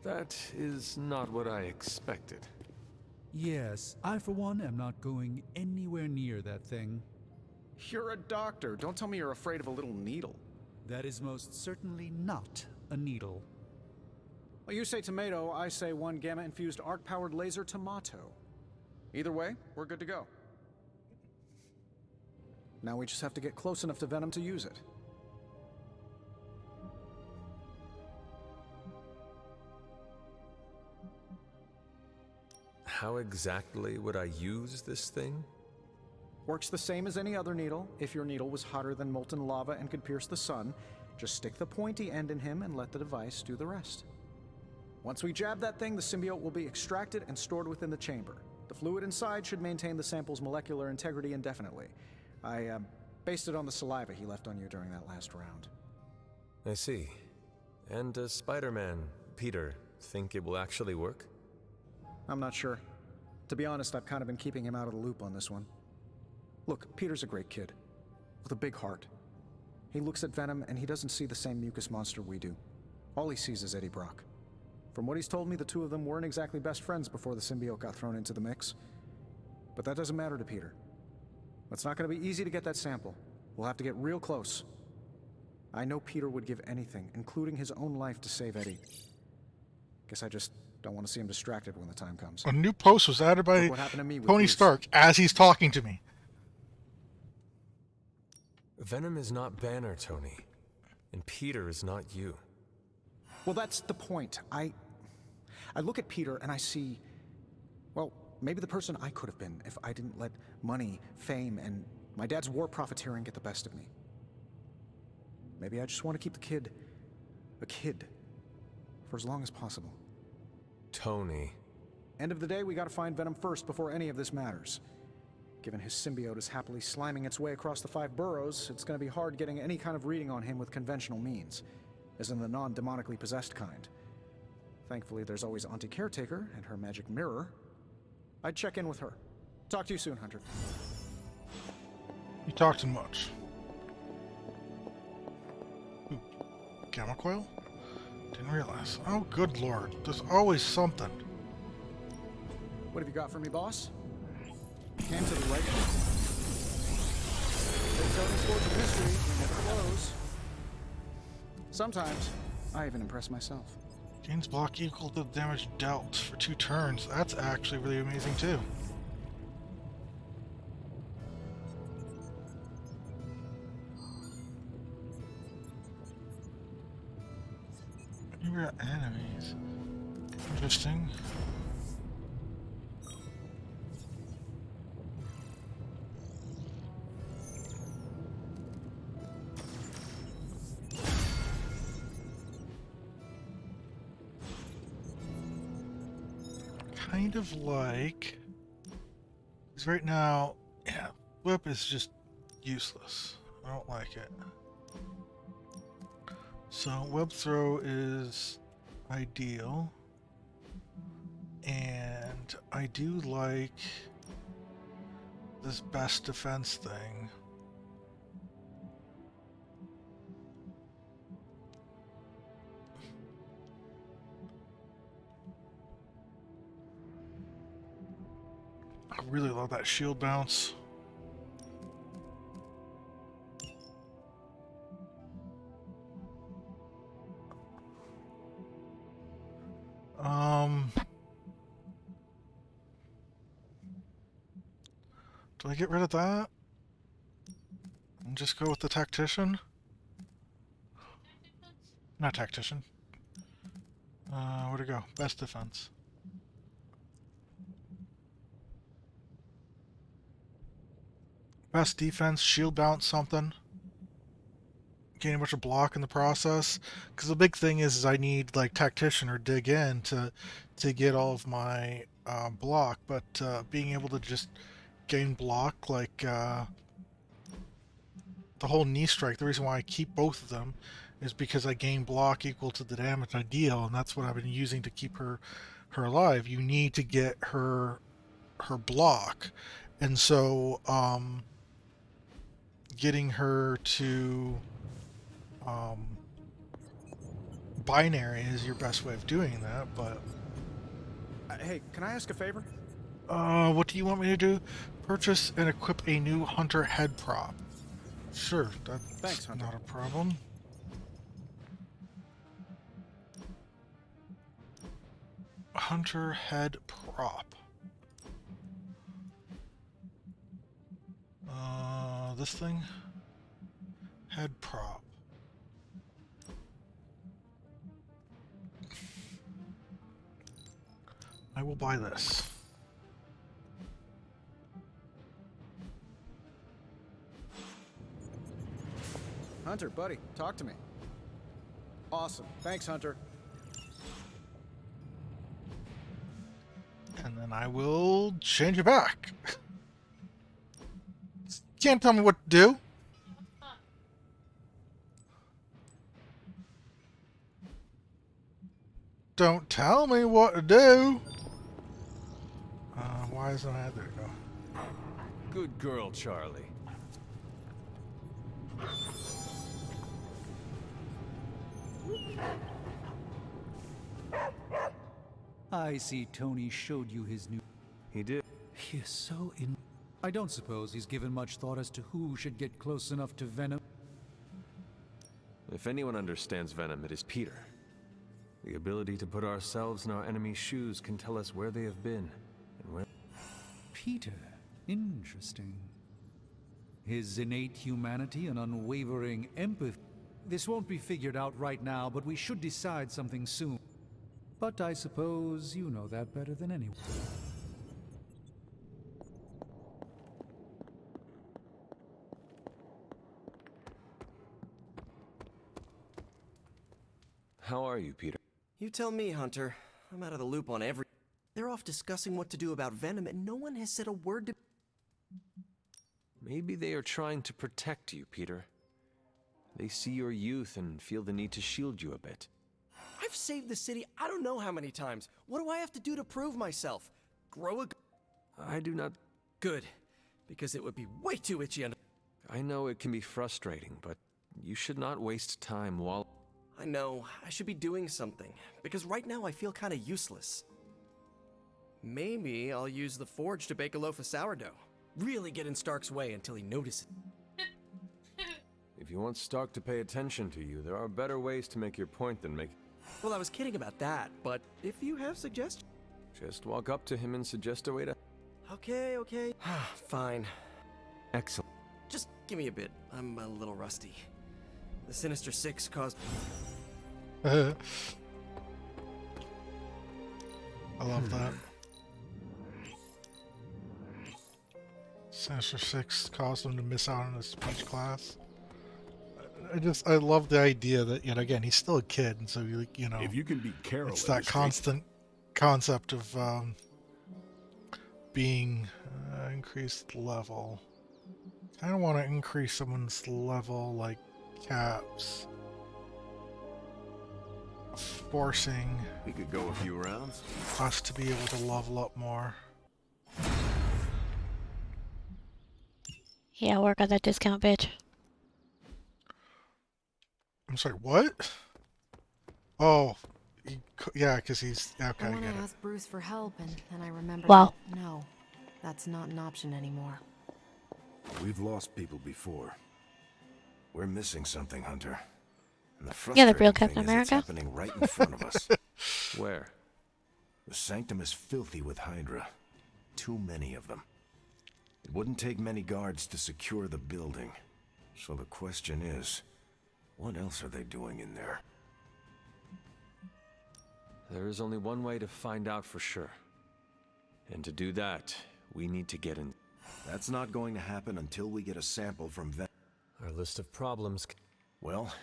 [SPEAKER 7] That is not what I expected.
[SPEAKER 2] Yes, I for one am not going anywhere near that thing.
[SPEAKER 8] You're a doctor. Don't tell me you're afraid of a little needle.
[SPEAKER 2] That is most certainly not a needle.
[SPEAKER 8] Well, you say tomato, I say one gamma-infused arc-powered laser tomato. Either way, we're good to go. Now we just have to get close enough to Venom to use it.
[SPEAKER 7] How exactly would I use this thing?
[SPEAKER 8] Works the same as any other needle. If your needle was hotter than molten lava and could pierce the sun, just stick the pointy end in him and let the device do the rest. Once we jab that thing, the symbiote will be extracted and stored within the chamber. The fluid inside should maintain the sample's molecular integrity indefinitely. I based it on the saliva he left on you during that last round.
[SPEAKER 7] I see. And does Spider-Man, Peter, think it will actually work?
[SPEAKER 8] I'm not sure. To be honest, I've kind of been keeping him out of the loop on this one. Look, Peter's a great kid, with a big heart. He looks at Venom and he doesn't see the same mucus monster we do. All he sees is Eddie Brock. From what he's told me, the two of them weren't exactly best friends before the symbiote got thrown into the mix. But that doesn't matter to Peter. It's not going to be easy to get that sample. We'll have to get real close. I know Peter would give anything, including his own life, to save Eddie. Guess I just don't want to see him distracted when the time comes.
[SPEAKER 1] A new post was added by
[SPEAKER 8] What happened to me with
[SPEAKER 1] Tony
[SPEAKER 8] Bruce.
[SPEAKER 1] Stark as he's talking to me.
[SPEAKER 7] Venom is not Banner, Tony. And Peter is not you.
[SPEAKER 8] Well, that's the point. I look at Peter and I see, well, maybe the person I could have been if I didn't let money, fame, and my dad's war profiteering get the best of me. Maybe I just want to keep the kid a kid for as long as possible.
[SPEAKER 7] Tony.
[SPEAKER 8] End of the day, we gotta find Venom first before any of this matters. Given his symbiote is happily sliming its way across the 5 boroughs, it's gonna be hard getting any kind of reading on him with conventional means, as in the non-demonically possessed kind. Thankfully, there's always Auntie Caretaker and her magic mirror. I'd check in with her. Talk to you soon, Hunter.
[SPEAKER 1] You talk too much. Ooh, gamma coil? Didn't realize. Oh, good lord. There's always something.
[SPEAKER 8] What have you got for me, boss? Came to the right place. There's only sports of history, we never close. Sometimes, I even impress myself.
[SPEAKER 1] Gains block equal to the damage dealt for 2 turns. That's actually really amazing too. You're enemies. Interesting. Kind of like, because right now, yeah, whip is just useless. I don't like it. So web throw is ideal, and I do like this best defense thing. I really love that shield bounce. Do I get rid of that? And just go with the tactician? Not tactician. Where'd it go? Best defense. Best defense, shield bounce something. Gain a bunch of block in the process. Because the big thing is I need like tactician or dig in to get all of my block. But being able to just gain block like the whole knee strike, the reason why I keep both of them is because I gain block equal to the damage I deal, and that's what I've been using to keep her alive. You need to get her block, and so getting her to binary is your best way of doing that. But
[SPEAKER 8] hey, can I ask a favor?
[SPEAKER 1] What do you want me to do? Purchase and equip a new Hunter head prop. Sure, that's
[SPEAKER 8] Thanks, Hunter.
[SPEAKER 1] not a problem. Hunter head prop. this thing? Head prop. I will buy this.
[SPEAKER 8] Hunter, buddy, talk to me. Awesome. Thanks, Hunter.
[SPEAKER 1] And then I will change it back. Can't tell me what to do. Don't tell me what to do. Why isn't I? There you go.
[SPEAKER 7] Good girl, Charlie.
[SPEAKER 2] I see Tony showed you his new...
[SPEAKER 7] He did.
[SPEAKER 2] He is so in... I don't suppose he's given much thought as to who should get close enough to Venom.
[SPEAKER 7] If anyone understands Venom, it is Peter. The ability to put ourselves in our enemy's shoes can tell us where they have been, and where...
[SPEAKER 2] Peter. Interesting. His innate humanity and unwavering empathy. This won't be figured out right now, but we should decide something soon. But I suppose you know that better than anyone.
[SPEAKER 7] How are you, Peter?
[SPEAKER 6] You tell me, Hunter. I'm out of the loop on every... They're off discussing what to do about Venom, and no one has said a word to...
[SPEAKER 7] Maybe they are trying to protect you, Peter. They see your youth and feel the need to shield you a bit.
[SPEAKER 6] I've saved the city I don't know how many times. What do I have to do to prove myself? Grow a...
[SPEAKER 7] I do not...
[SPEAKER 6] Good. Because it would be way too itchy and...
[SPEAKER 7] I know it can be frustrating, but you should not waste time while...
[SPEAKER 6] I know. I should be doing something. Because right now I feel kind of useless. Maybe I'll use the forge to bake a loaf of sourdough. Really get in Stark's way until he notices.
[SPEAKER 7] If you want Stark to pay attention to you, there are better ways to make your point than make...
[SPEAKER 6] Well, I was kidding about that, but if you have suggestions...
[SPEAKER 7] Just walk up to him and suggest a way to...
[SPEAKER 6] Okay. Fine.
[SPEAKER 7] Excellent.
[SPEAKER 6] Just give me a bit. I'm a little rusty. The Sinister Six caused...
[SPEAKER 1] I love that. Sinister Six caused him to miss out on his speech class. I love the idea that, you know, again, he's still a kid, and so, you know,
[SPEAKER 11] if you can beat Carol,
[SPEAKER 1] it's that constant concept of being increased level. I don't want to increase someone's level like Caps. Forcing
[SPEAKER 10] We could go a few rounds.
[SPEAKER 1] us to be able to level up more.
[SPEAKER 9] Yeah, work on that discount, bitch.
[SPEAKER 1] I'm sorry, what? Oh, yeah, because he's... Okay,
[SPEAKER 5] I
[SPEAKER 1] I
[SPEAKER 5] want
[SPEAKER 1] get
[SPEAKER 5] to
[SPEAKER 1] it.
[SPEAKER 5] ask Bruce for help, and then I remembered
[SPEAKER 9] Wow.
[SPEAKER 5] that, no, that's not an option anymore.
[SPEAKER 10] We've lost people before. We're missing something, Hunter. And the
[SPEAKER 9] Yeah, the real
[SPEAKER 10] frustrating
[SPEAKER 9] Captain
[SPEAKER 10] thing is
[SPEAKER 9] America.
[SPEAKER 10] it's happening right in front of us.
[SPEAKER 7] Where?
[SPEAKER 10] The Sanctum is filthy with Hydra. Too many of them. It wouldn't take many guards to secure the building. So the question is, what else are they doing in there?
[SPEAKER 7] There is only one way to find out for sure. And to do that, we need to get in...
[SPEAKER 10] That's not going to happen until we get a sample from Ven...
[SPEAKER 7] Our list of problems...
[SPEAKER 10] Well,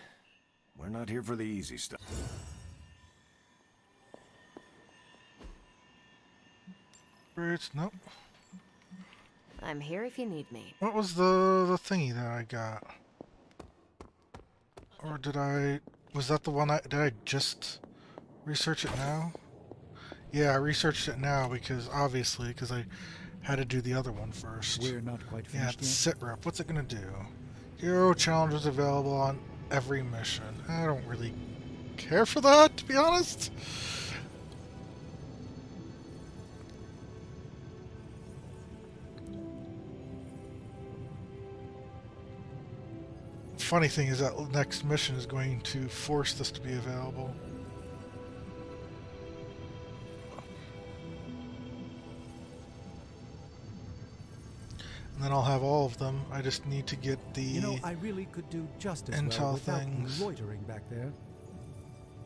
[SPEAKER 10] we're not here for the easy stuff.
[SPEAKER 1] Birds, nope.
[SPEAKER 5] I'm here if you need me.
[SPEAKER 1] What was the thingy that I got? Or did I... Was that the one did I just research it now? Yeah, I researched it now because, obviously, because I had to do the other one first.
[SPEAKER 2] We're not quite
[SPEAKER 1] Yeah,
[SPEAKER 2] finished
[SPEAKER 1] the
[SPEAKER 2] yet.
[SPEAKER 1] sit rep. What's it gonna do? Hero challenges available on every mission. I don't really care for that, to be honest. Funny thing is that next mission is going to force this to be available. And then I'll have all of them. I just need to get the
[SPEAKER 2] You know, I really could do just as well
[SPEAKER 1] intel
[SPEAKER 2] without
[SPEAKER 1] things.
[SPEAKER 2] loitering back there.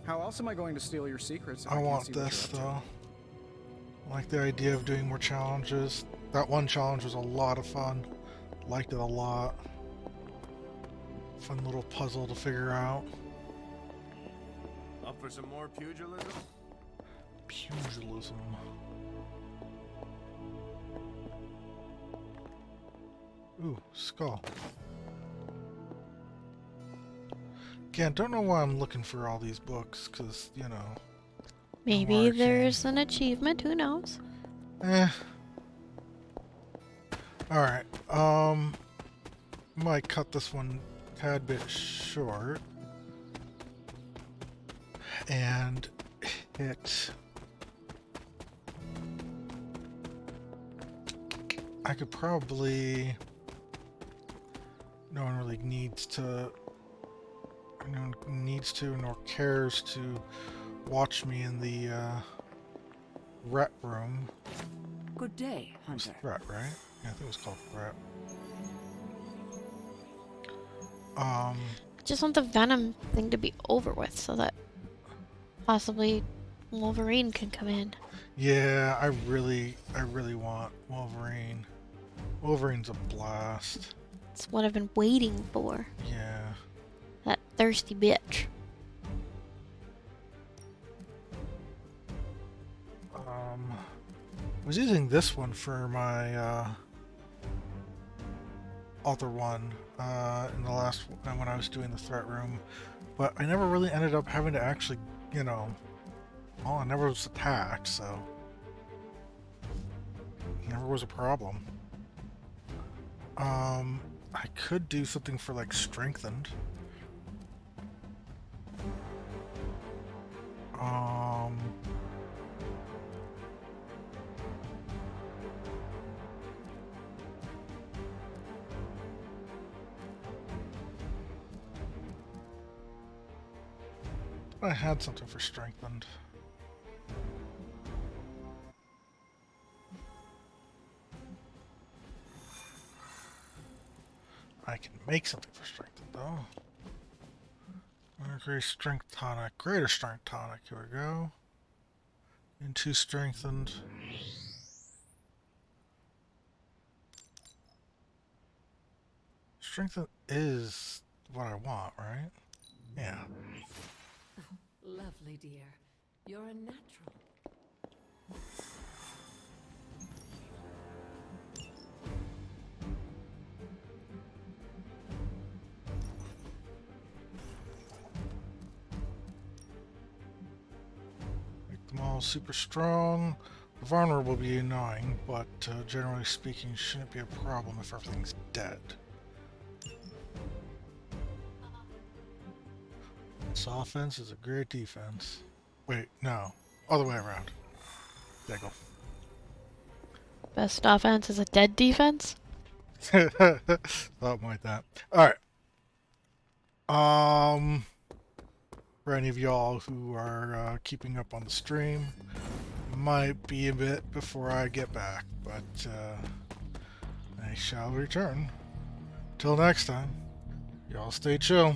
[SPEAKER 8] How else am I going to steal your secrets if
[SPEAKER 1] I
[SPEAKER 8] can't
[SPEAKER 1] want
[SPEAKER 8] see what
[SPEAKER 1] this
[SPEAKER 8] you're up
[SPEAKER 1] though. I like the idea of doing more challenges. That one challenge was a lot of fun. Liked it a lot. Fun little puzzle to figure out.
[SPEAKER 10] Up for some more pugilism?
[SPEAKER 1] Pugilism. Ooh, skull. Again, don't know why I'm looking for all these books, because, you know...
[SPEAKER 9] Maybe there's an achievement, who knows?
[SPEAKER 1] Eh. Alright, might cut this one a tad bit short. And hit... I could probably... No one really needs to... No one needs to nor cares to watch me in the ret room.
[SPEAKER 3] Good day,
[SPEAKER 1] It was
[SPEAKER 3] Hunter.
[SPEAKER 1] ret, right? Yeah, I think it was called ret.
[SPEAKER 9] Just want the Venom thing to be over with so that possibly Wolverine can come in.
[SPEAKER 1] Yeah, I really want Wolverine. Wolverine's a blast.
[SPEAKER 9] It's what I've been waiting for.
[SPEAKER 1] Yeah.
[SPEAKER 9] That thirsty bitch.
[SPEAKER 1] I was using this one for my other one in the last when I was doing the threat room, but I never really ended up having to actually, you know, well, I never was attacked, so it never was a problem. I could do something for like strengthened. I had something for strengthened. I can make something for strengthened though. Increase strength tonic, greater strength tonic. Here we go. Into strengthened. Strengthened is what I want, right? Yeah.
[SPEAKER 3] Lovely, dear. You're a natural.
[SPEAKER 1] Make them all super strong. The vulnerable will be annoying, but generally speaking, shouldn't be a problem if everything's dead. This offense is a great defense. Wait, no. Other way around. There you
[SPEAKER 9] Best offense is a dead defense?
[SPEAKER 1] go. Something like that. Alright. For any of y'all who are keeping up on the stream, might be a bit before I get back, but I shall return. Till next time, y'all stay chill.